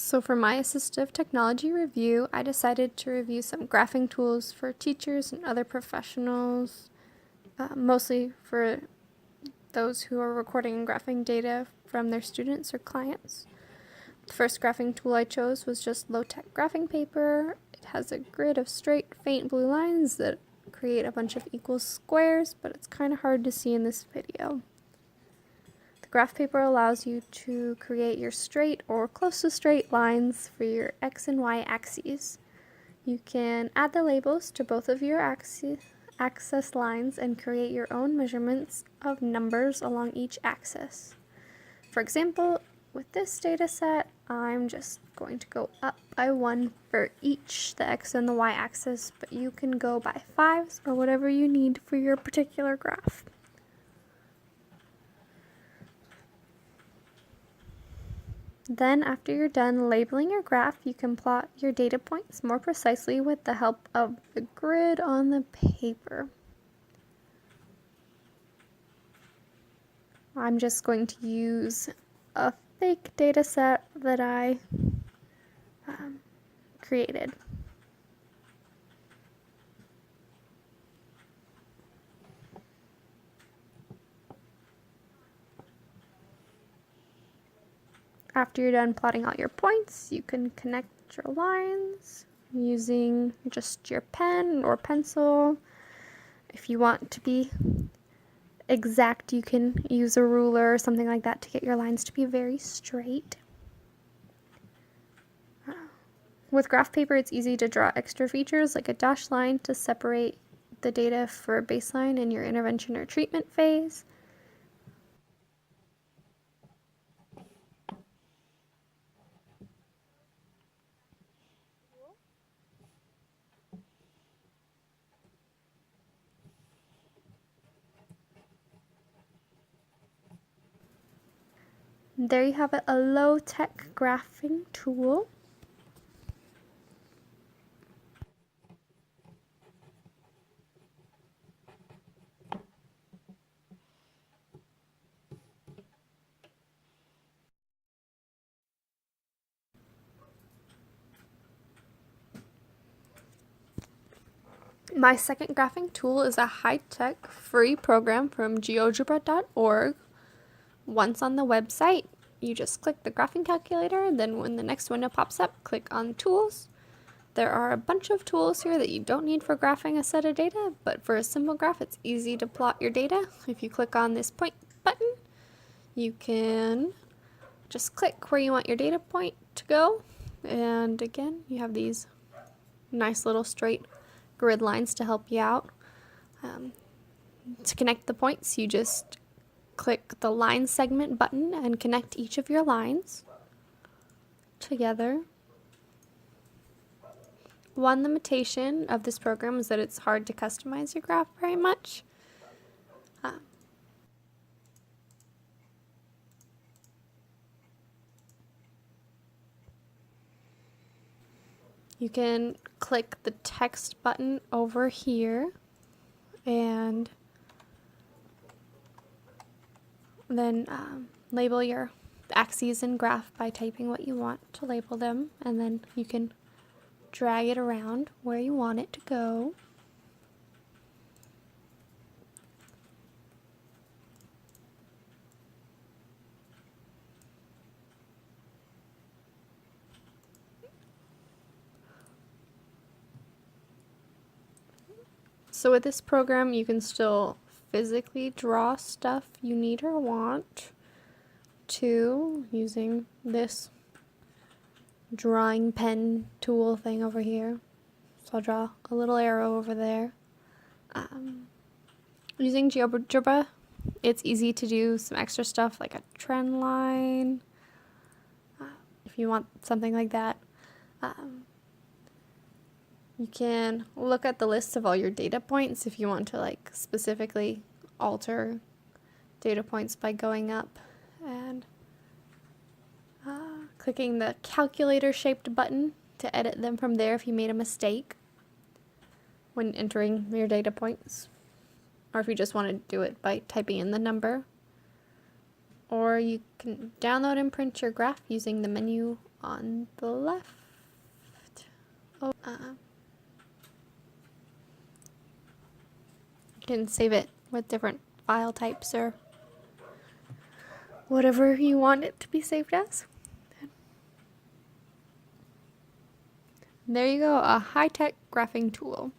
So for my assistive technology review, I decided to review some graphing tools for teachers and other professionals, mostly for those who are recording and graphing data from their students or clients. The first graphing tool I chose was just low-tech graphing paper. It has a grid of straight, faint blue lines that create a bunch of equal squares, but it's kind of hard to see in this video. Graph paper allows you to create your straight or close to straight lines for your X and Y axes. You can add the labels to both of your axis lines and create your own measurements of numbers along each axis. For example, with this data set, I'm just going to go up by 1 for each, the X and the Y axis, but you can go by 5s or whatever you need for your particular graph. Then, after you're done labeling your graph, you can plot your data points more precisely with the help of the grid on the paper. I'm just going to use a fake data set that I created. After you're done plotting out your points, you can connect your lines using just your pen or pencil. If you want to be exact, you can use a ruler or something like that to get your lines to be very straight. With graph paper, it's easy to draw extra features like a dashed line to separate the data for baseline and your intervention or treatment phase. There you have it, a low-tech graphing tool. My second graphing tool is a high-tech free program from geogebra.org. Once on the website, you just click the graphing calculator, then when the next window pops up, click on Tools. There are a bunch of tools here that you don't need for graphing a set of data, but for a simple graph, it's easy to plot your data. If you click on this point button, you can just click where you want your data point to go, and again, you have these nice little straight grid lines to help you out. To connect the points, you just click the line segment button and connect each of your lines together. One limitation of this program is that it's hard to customize your graph very much. You can click the text button over here and then label your axes and graph by typing what you want to label them, and then you can drag it around where you want it to go. So with this program, you can still physically draw stuff you need or want to using this drawing pen tool thing over here. So I'll draw a little arrow over there. Using GeoGebra, it's easy to do some extra stuff like a trend line, if you want something like that. You can look at the list of all your data points if you want to like specifically alter data points by going up and clicking the calculator shaped button to edit them from there if you made a mistake when entering your data points, or if you just want to do it by typing in the number. Or you can download and print your graph using the menu on the left. Oh, you can save it with different file types or whatever you want it to be saved as. There you go, a high-tech graphing tool.